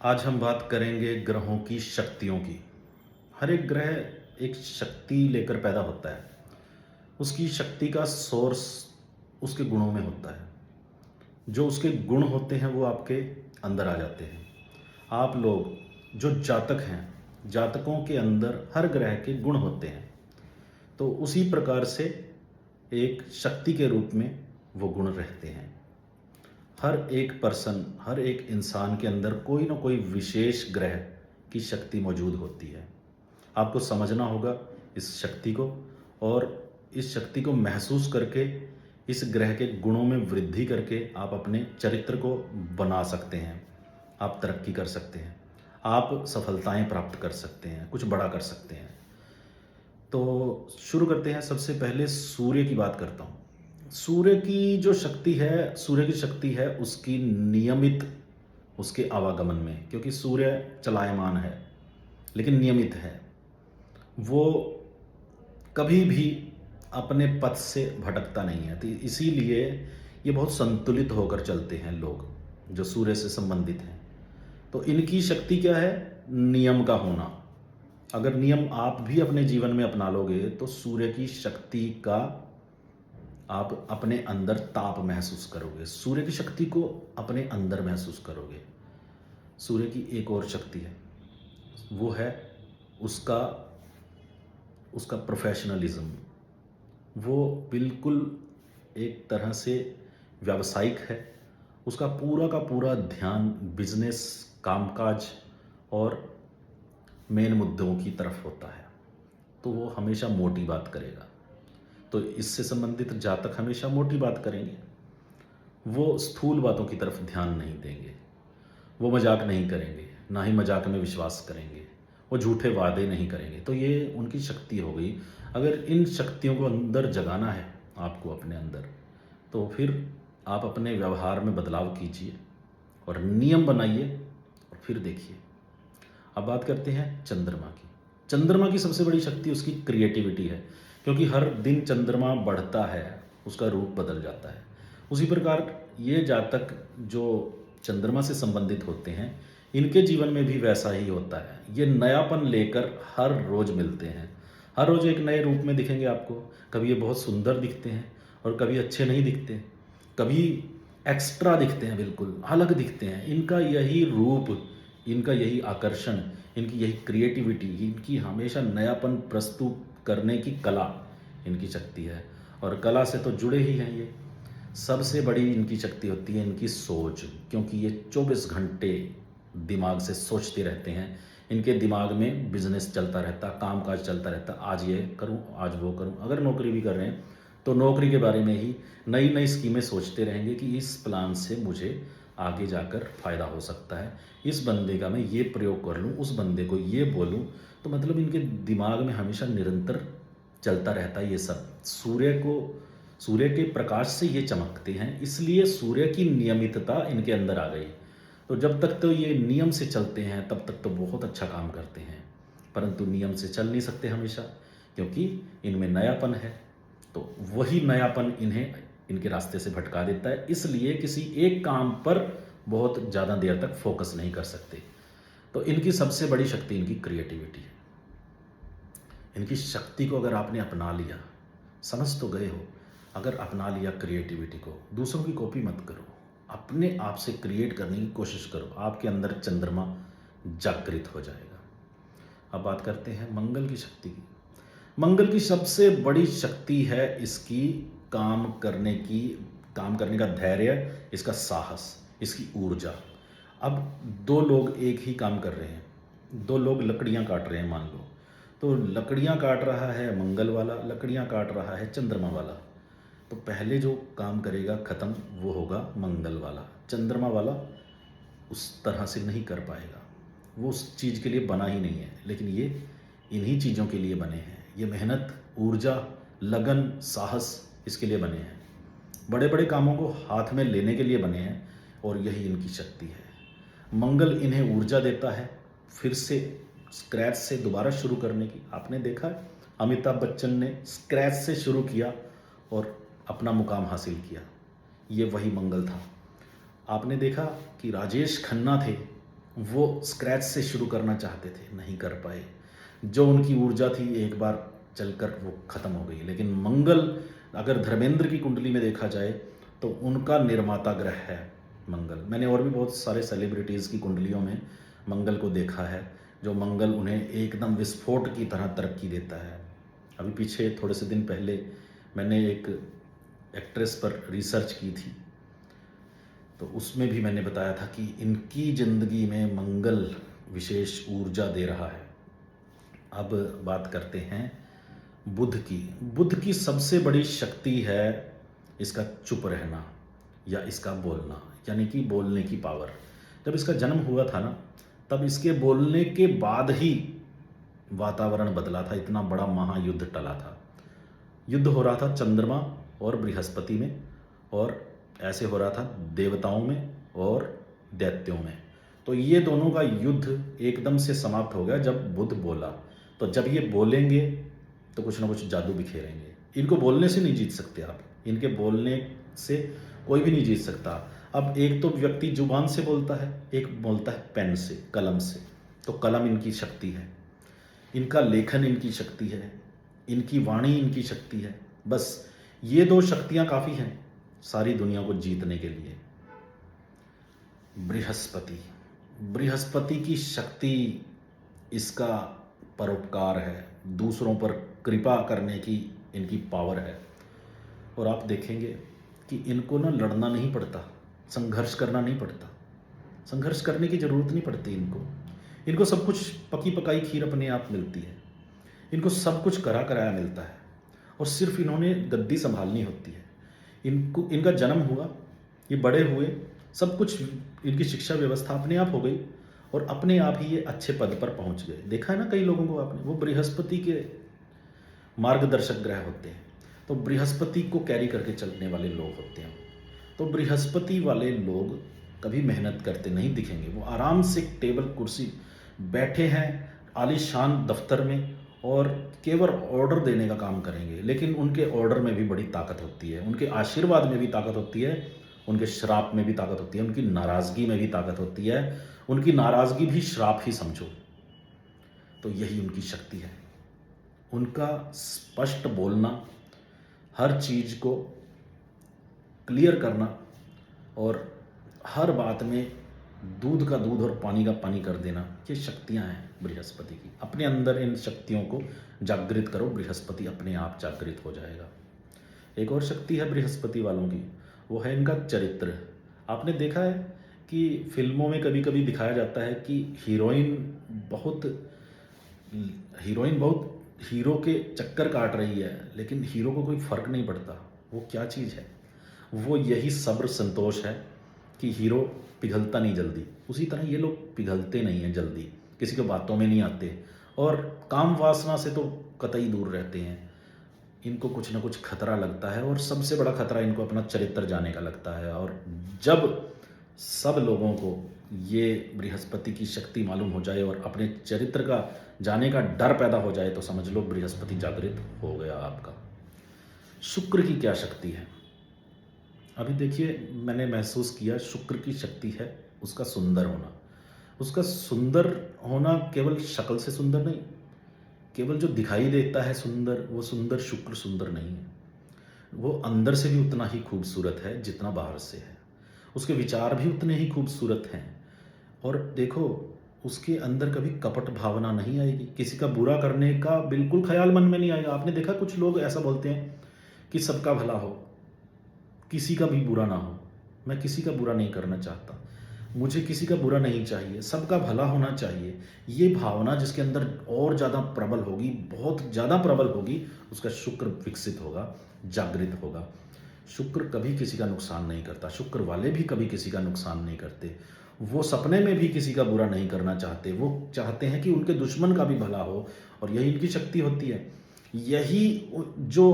आज हम बात करेंगे ग्रहों की शक्तियों की। हर एक ग्रह एक शक्ति लेकर पैदा होता है। उसकी शक्ति का सोर्स उसके गुणों में होता है। जो उसके गुण होते हैं वो आपके अंदर आ जाते हैं। आप लोग जो जातक हैं, जातकों के अंदर हर ग्रह के गुण होते हैं। तो उसी प्रकार से एक शक्ति के रूप में वो गुण रहते हैं। हर एक पर्सन, हर एक इंसान के अंदर कोई ना कोई विशेष ग्रह की शक्ति मौजूद होती है। आपको समझना होगा इस शक्ति को, और इस शक्ति को महसूस करके इस ग्रह के गुणों में वृद्धि करके आप अपने चरित्र को बना सकते हैं। आप तरक्की कर सकते हैं, आप सफलताएं प्राप्त कर सकते हैं, कुछ बड़ा कर सकते हैं। तो शुरू करते हैं। सबसे पहले सूर्य की बात करता हूँ। सूर्य की जो शक्ति है, सूर्य की शक्ति है उसकी नियमित उसके आवागमन में, क्योंकि सूर्य चलायमान है लेकिन नियमित है। वो कभी भी अपने पथ से भटकता नहीं है। तो इसीलिए ये बहुत संतुलित होकर चलते हैं लोग जो सूर्य से संबंधित हैं। तो इनकी शक्ति क्या है? नियम का होना। अगर नियम आप भी अपने जीवन में अपना लोगे तो सूर्य की शक्ति का आप अपने अंदर ताप महसूस करोगे, सूर्य की शक्ति को अपने अंदर महसूस करोगे। सूर्य की एक और शक्ति है, वो है उसका उसका प्रोफेशनलिज्म। वो बिल्कुल एक तरह से व्यावसायिक है। उसका पूरा का पूरा ध्यान बिजनेस, कामकाज और मेन मुद्दों की तरफ होता है। तो वो हमेशा मोटी बात करेगा। तो इससे संबंधित जातक हमेशा मोटी बात करेंगे। वो स्थूल बातों की तरफ ध्यान नहीं देंगे। वो मजाक नहीं करेंगे, ना ही मजाक में विश्वास करेंगे। वो झूठे वादे नहीं करेंगे। तो ये उनकी शक्ति हो गई। अगर इन शक्तियों को अंदर जगाना है आपको अपने अंदर, तो फिर आप अपने व्यवहार में बदलाव कीजिए और नियम बनाइए और फिर देखिए। अब बात करते हैं चंद्रमा की। चंद्रमा की सबसे बड़ी शक्ति उसकी क्रिएटिविटी है, क्योंकि हर दिन चंद्रमा बढ़ता है, उसका रूप बदल जाता है। उसी प्रकार ये जातक जो चंद्रमा से संबंधित होते हैं, इनके जीवन में भी वैसा ही होता है। ये नयापन लेकर हर रोज मिलते हैं। हर रोज एक नए रूप में दिखेंगे आपको। कभी ये बहुत सुंदर दिखते हैं और कभी अच्छे नहीं दिखते, कभी एक्स्ट्रा दिखते हैं, बिल्कुल अलग दिखते हैं। इनका यही रूप, इनका यही आकर्षण, इनकी यही क्रिएटिविटी, इनकी हमेशा नयापन प्रस्तुत करने की कला इनकी शक्ति है। और कला से तो जुड़े ही हैं ये। सबसे बड़ी इनकी शक्ति होती है इनकी सोच, क्योंकि ये 24 घंटे दिमाग से सोचते रहते हैं। इनके दिमाग में बिजनेस चलता रहता, कामकाज चलता रहता। आज ये करूं, आज वो करूं। अगर नौकरी भी कर रहे हैं तो नौकरी के बारे में ही नई नई स्कीमें सोचते रहेंगे कि इस प्लान से मुझे आगे जाकर फ़ायदा हो सकता है, इस बंदे का मैं ये प्रयोग कर लूँ, उस बंदे को ये बोलूँ। तो मतलब इनके दिमाग में हमेशा निरंतर चलता रहता है ये सब। सूर्य के प्रकाश से ये चमकते हैं, इसलिए सूर्य की नियमितता इनके अंदर आ गई। तो जब तक तो ये नियम से चलते हैं तब तक तो बहुत अच्छा काम करते हैं, परंतु नियम से चल नहीं सकते हमेशा, क्योंकि इनमें नयापन है। तो वही नयापन इन्हें इनके रास्ते से भटका देता है। इसलिए किसी एक काम पर बहुत ज़्यादा देर तक फोकस नहीं कर सकते। तो इनकी सबसे बड़ी शक्ति इनकी क्रिएटिविटी है। इनकी शक्ति को अगर आपने अपना लिया, समझ तो गए हो, अगर अपना लिया क्रिएटिविटी को, दूसरों की कॉपी मत करो, अपने आप से क्रिएट करने की कोशिश करो, आपके अंदर चंद्रमा जागृत हो जाएगा। अब बात करते हैं मंगल की शक्ति की। मंगल की सबसे बड़ी शक्ति है इसकी काम करने का धैर्य, इसका साहस, इसकी ऊर्जा। अब दो लोग एक ही काम कर रहे हैं, दो लोग लकड़ियां काट रहे हैं मान लो। तो लकड़ियां काट रहा है मंगल वाला, लकड़ियां काट रहा है चंद्रमा वाला। तो पहले जो काम करेगा खत्म वो होगा मंगल वाला। चंद्रमा वाला उस तरह से नहीं कर पाएगा, वो उस चीज़ के लिए बना ही नहीं है। लेकिन ये इन्हीं चीज़ों के लिए बने हैं। ये मेहनत, ऊर्जा, लगन, साहस इसके लिए बने हैं। बड़े बड़े कामों को हाथ में लेने के लिए बने हैं, और यही इनकी शक्ति है। मंगल इन्हें ऊर्जा देता है फिर से स्क्रैच से दोबारा शुरू करने की। आपने देखा अमिताभ बच्चन ने स्क्रैच से शुरू किया और अपना मुकाम हासिल किया, ये वही मंगल था। आपने देखा कि राजेश खन्ना थे, वो स्क्रैच से शुरू करना चाहते थे, नहीं कर पाए। जो उनकी ऊर्जा थी एक बार चलकर वो ख़त्म हो गई। लेकिन मंगल, अगर धर्मेंद्र की कुंडली में देखा जाए तो उनका निर्माता ग्रह है मंगल। मैंने और भी बहुत सारे सेलिब्रिटीज़ की कुंडलियों में मंगल को देखा है, जो मंगल उन्हें एकदम विस्फोट की तरह तरक्की देता है। अभी पीछे थोड़े से दिन पहले मैंने एक एक्ट्रेस पर रिसर्च की थी, तो उसमें भी मैंने बताया था कि इनकी ज़िंदगी में मंगल विशेष ऊर्जा दे रहा है। अब बात करते हैं बुध की। बुध की सबसे बड़ी शक्ति है इसका चुप रहना या इसका बोलना, यानी कि बोलने की पावर। जब इसका जन्म हुआ था ना, तब इसके बोलने के बाद ही वातावरण बदला था, इतना बड़ा महायुद्ध टला था। युद्ध हो रहा था चंद्रमा और बृहस्पति में, और ऐसे हो रहा था देवताओं में और दैत्यों में। तो ये दोनों का युद्ध एकदम से समाप्त हो गया जब बुध बोला। तो जब ये बोलेंगे तो कुछ ना कुछ जादू बिखेरेंगे। इनको बोलने से नहीं जीत सकते आप, इनके बोलने से कोई भी नहीं जीत सकता। अब एक तो व्यक्ति जुबान से बोलता है, एक बोलता है पेन से, कलम से। तो कलम इनकी शक्ति है, इनका लेखन इनकी शक्ति है, इनकी वाणी इनकी शक्ति है। बस ये दो शक्तियां काफ़ी हैं सारी दुनिया को जीतने के लिए। बृहस्पति, बृहस्पति की शक्ति इसका परोपकार है, दूसरों पर कृपा करने की इनकी पावर है। और आप देखेंगे कि इनको ना लड़ना नहीं पड़ता, संघर्ष करना नहीं पड़ता, संघर्ष करने की ज़रूरत नहीं पड़ती इनको सब कुछ पकी पकाई खीर अपने आप मिलती है। इनको सब कुछ करा कराया मिलता है, और सिर्फ इन्होंने गद्दी संभालनी होती है। इनका जन्म हुआ, ये बड़े हुए, सब कुछ इनकी शिक्षा व्यवस्था अपने आप हो गई, और अपने आप ही ये अच्छे पद पर पहुंच गए। देखा है ना कई लोगों को आपने, वो बृहस्पति के मार्गदर्शक ग्रह होते हैं, तो बृहस्पति को कैरी करके चलने वाले लोग होते हैं। तो बृहस्पति वाले लोग कभी मेहनत करते नहीं दिखेंगे। वो आराम से टेबल कुर्सी बैठे हैं आलीशान दफ्तर में, और केवल ऑर्डर देने का काम करेंगे। लेकिन उनके ऑर्डर में भी बड़ी ताकत होती है, उनके आशीर्वाद में भी ताकत होती है, उनके श्राप में भी ताकत होती है, उनकी नाराज़गी में भी ताकत होती है। उनकी नाराज़गी भी श्राप ही समझो। तो यही उनकी शक्ति है, उनका स्पष्ट बोलना, हर चीज़ को क्लियर करना, और हर बात में दूध का दूध और पानी का पानी कर देना। ये शक्तियां हैं बृहस्पति की। अपने अंदर इन शक्तियों को जागृत करो, बृहस्पति अपने आप जागृत हो जाएगा। एक और शक्ति है बृहस्पति वालों की, वो है इनका चरित्र। आपने देखा है कि फिल्मों में कभी कभी दिखाया जाता है कि हीरोइन बहुत हीरो के चक्कर काट रही है, लेकिन हीरो को कोई फ़र्क नहीं पड़ता। वो क्या चीज़ है? वो यही सब्र संतोष है कि हीरो पिघलता नहीं जल्दी। उसी तरह ये लोग पिघलते नहीं हैं जल्दी, किसी के बातों में नहीं आते, और काम वासना से तो कतई दूर रहते हैं। इनको कुछ ना कुछ खतरा लगता है, और सबसे बड़ा खतरा इनको अपना चरित्र जाने का लगता है। और जब सब लोगों को ये बृहस्पति की शक्ति मालूम हो जाए और अपने चरित्र का जाने का डर पैदा हो जाए, तो समझ लो बृहस्पति जागृत हो गया आपका। शुक्र की क्या शक्ति है? अभी देखिए, मैंने महसूस किया शुक्र की शक्ति है उसका सुंदर होना। उसका सुंदर होना केवल शक्ल से सुंदर नहीं, केवल जो दिखाई देता है सुंदर, वो सुंदर शुक्र सुंदर नहीं है। वो अंदर से भी उतना ही खूबसूरत है जितना बाहर से है। उसके विचार भी उतने ही खूबसूरत हैं। और देखो, उसके अंदर कभी कपट भावना नहीं आएगी, किसी का बुरा करने का बिल्कुल ख्याल मन में नहीं आएगा। आपने देखा कुछ लोग ऐसा बोलते हैं कि सबका भला हो, किसी का भी बुरा ना हो। मैं किसी का बुरा नहीं करना चाहता, मुझे किसी का बुरा नहीं चाहिए, सबका भला होना चाहिए। ये भावना जिसके अंदर और ज़्यादा प्रबल होगी, बहुत ज़्यादा प्रबल होगी, उसका शुक्र विकसित होगा, जागृत होगा। शुक्र कभी किसी का नुकसान नहीं करता, शुक्र वाले भी कभी किसी का नुकसान नहीं करते। वो सपने में भी किसी का बुरा नहीं करना चाहते, वो चाहते हैं कि उनके दुश्मन का भी भला हो, और यही इनकी शक्ति होती है। यही जो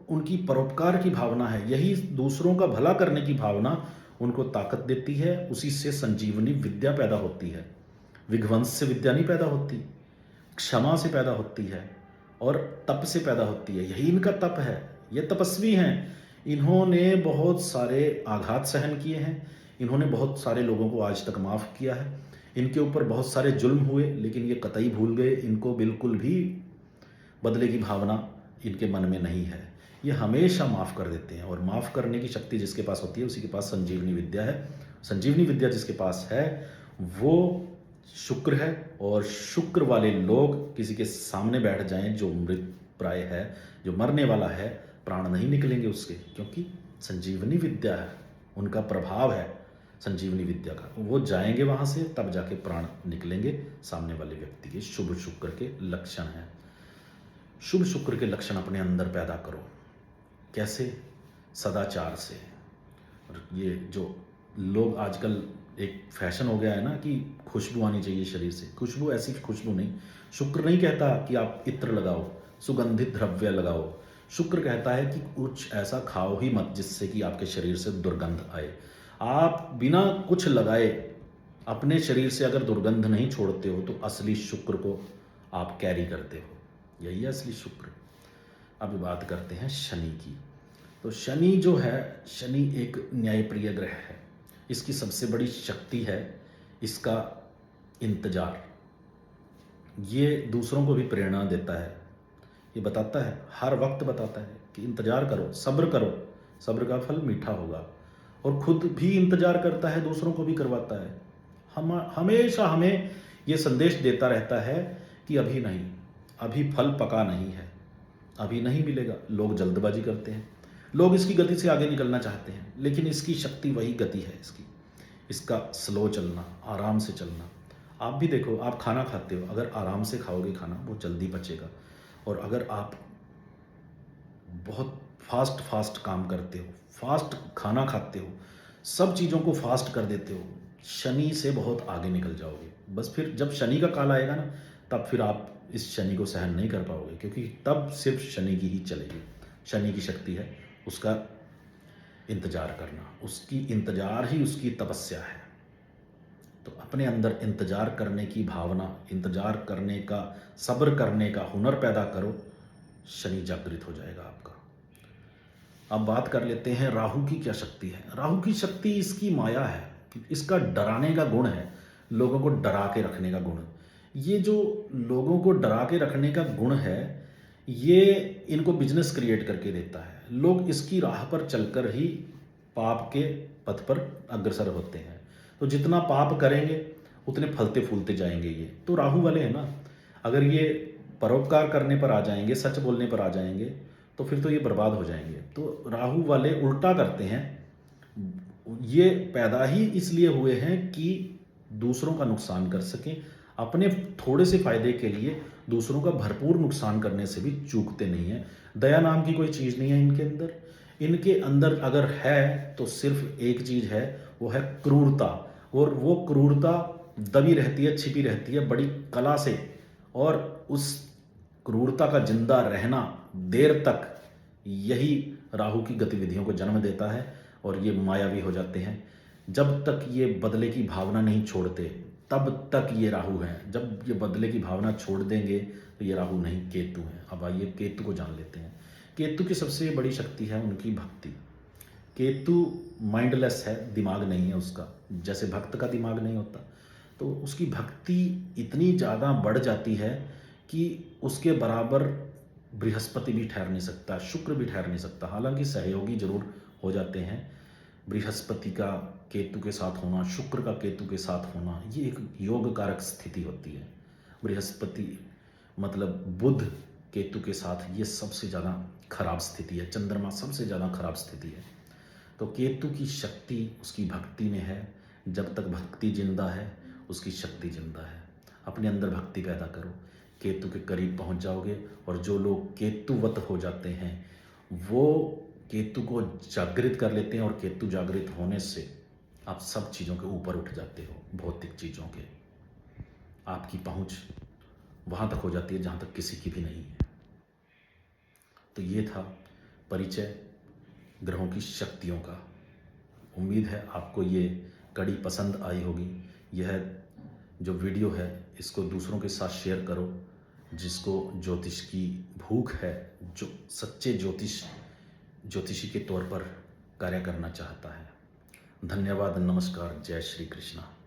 उनकी परोपकार की भावना है, यही दूसरों का भला करने की भावना उनको ताकत देती है। उसी से संजीवनी विद्या पैदा होती है। विध्वंस से विद्या नहीं पैदा होती, क्षमा से पैदा होती है, और तप से पैदा होती है। यही इनका तप है। ये तपस्वी हैं, इन्होंने बहुत सारे आघात सहन किए हैं, इन्होंने बहुत सारे लोगों को आज तक माफ़ किया है। इनके ऊपर बहुत सारे जुल्म हुए, लेकिन ये कतई भूल गए, इनको बिल्कुल भी बदले की भावना इनके मन में नहीं है। ये हमेशा माफ़ कर देते हैं, और माफ़ करने की शक्ति जिसके पास होती है उसी के पास संजीवनी विद्या है। संजीवनी विद्या जिसके पास है वो शुक्र है, और शुक्र वाले लोग किसी के सामने बैठ जाएं जो मृत प्राय है, जो मरने वाला है, प्राण नहीं निकलेंगे उसके, क्योंकि संजीवनी विद्या है, उनका प्रभाव है संजीवनी विद्या का। वो जाएंगे वहाँ से, तब जाके प्राण निकलेंगे सामने वाले व्यक्ति के। शुभ शुक्र के लक्षण हैं। शुभ शुक्र के लक्षण अपने अंदर पैदा करो। कैसे? सदाचार से। और ये जो लोग आजकल, एक फैशन हो गया है ना कि खुशबू आनी चाहिए शरीर से। खुशबू ऐसी खुशबू नहीं। शुक्र नहीं कहता कि आप इत्र लगाओ, सुगंधित द्रव्य लगाओ। शुक्र कहता है कि कुछ ऐसा खाओ ही मत जिससे कि आपके शरीर से दुर्गंध आए। आप बिना कुछ लगाए अपने शरीर से अगर दुर्गंध नहीं छोड़ते हो तो असली शुक्र को आप कैरी करते हो। यही है असली शुक्र। अब बात करते हैं शनि की। तो शनि जो है, शनि एक न्यायप्रिय ग्रह है। इसकी सबसे बड़ी शक्ति है इसका इंतजार। ये दूसरों को भी प्रेरणा देता है। ये बताता है, हर वक्त बताता है कि इंतजार करो, सब्र करो, सब्र का फल मीठा होगा। और खुद भी इंतजार करता है, दूसरों को भी करवाता है। हम हमेशा हमें ये संदेश देता रहता है कि अभी नहीं, अभी फल पका नहीं है, अभी नहीं मिलेगा। लोग जल्दबाजी करते हैं, लोग इसकी गति से आगे निकलना चाहते हैं, लेकिन इसकी शक्ति वही गति है इसका स्लो चलना, आराम से चलना। आप भी देखो, आप खाना खाते हो, अगर आराम से खाओगे खाना वो जल्दी पचेगा। और अगर आप बहुत फास्ट काम करते हो, फास्ट खाना खाते हो, सब चीज़ों को फास्ट कर देते हो, शनि से बहुत आगे निकल जाओगे। बस फिर जब शनि का काल आएगा ना, तब फिर आप इस शनि को सहन नहीं कर पाओगे, क्योंकि तब सिर्फ शनि की ही चलेगी। शनि की शक्ति है उसका इंतजार करना, उसकी इंतजार ही उसकी तपस्या है। तो अपने अंदर इंतजार करने की भावना, इंतजार करने का, सब्र करने का हुनर पैदा करो, शनि जागृत हो जाएगा आपका। अब बात कर लेते हैं राहु की क्या शक्ति है। राहु की शक्ति इसकी माया है, इसका डराने का गुण है, लोगों को डरा के रखने का गुण। ये जो लोगों को डरा के रखने का गुण है, ये इनको बिजनेस क्रिएट करके देता है। लोग इसकी राह पर चलकर ही पाप के पथ पर अग्रसर होते हैं। तो जितना पाप करेंगे उतने फलते फूलते जाएंगे। ये तो राहु वाले हैं ना। अगर ये परोपकार करने पर आ जाएंगे, सच बोलने पर आ जाएंगे, तो फिर तो ये बर्बाद हो जाएंगे। तो राहु वाले उल्टा करते हैं। ये पैदा ही इसलिए हुए हैं कि दूसरों का नुकसान कर सकें, अपने थोड़े से फायदे के लिए दूसरों का भरपूर नुकसान करने से भी चूकते नहीं हैं। दया नाम की कोई चीज़ नहीं है इनके अंदर। इनके अंदर अगर है तो सिर्फ एक चीज़ है, वो है क्रूरता। और वो क्रूरता दबी रहती है, छिपी रहती है बड़ी कला से। और उस क्रूरता का जिंदा रहना देर तक, यही राहु की गतिविधियों को जन्म देता है, और ये मायावी हो जाते हैं। जब तक ये बदले की भावना नहीं छोड़ते तब तक ये राहु हैं। जब ये बदले की भावना छोड़ देंगे तो ये राहु नहीं, केतु हैं। अब आइए केतु को जान लेते हैं। केतु की सबसे बड़ी शक्ति है उनकी भक्ति। केतु माइंडलेस है, दिमाग नहीं है उसका, जैसे भक्त का दिमाग नहीं होता। तो उसकी भक्ति इतनी ज़्यादा बढ़ जाती है कि उसके बराबर बृहस्पति भी ठहर नहीं सकता, शुक्र भी ठहर नहीं सकता। हालांकि सहयोगी जरूर हो जाते हैं। बृहस्पति का केतु के साथ होना, शुक्र का केतु के साथ होना, ये एक योग कारक स्थिति होती है। बृहस्पति मतलब बुध केतु के साथ, ये सबसे ज़्यादा खराब स्थिति है। चंद्रमा सबसे ज़्यादा खराब स्थिति है। तो केतु की शक्ति उसकी भक्ति में है। जब तक भक्ति जिंदा है उसकी शक्ति जिंदा है। अपने अंदर भक्ति पैदा करो, केतु के करीब पहुंच जाओगे। और जो लोग केतुवत हो जाते हैं वो केतु को जागृत कर लेते हैं, और केतु जागृत होने से आप सब चीज़ों के ऊपर उठ जाते हो। भौतिक चीज़ों के आपकी पहुंच वहाँ तक हो जाती है जहाँ तक किसी की भी नहीं है। तो ये था परिचय ग्रहों की शक्तियों का। उम्मीद है आपको ये कड़ी पसंद आई होगी। यह जो वीडियो है इसको दूसरों के साथ शेयर करो, जिसको ज्योतिष की भूख है, जो सच्चे ज्योतिषी के तौर पर कार्य करना चाहता है। धन्यवाद, नमस्कार, जय श्री कृष्णा।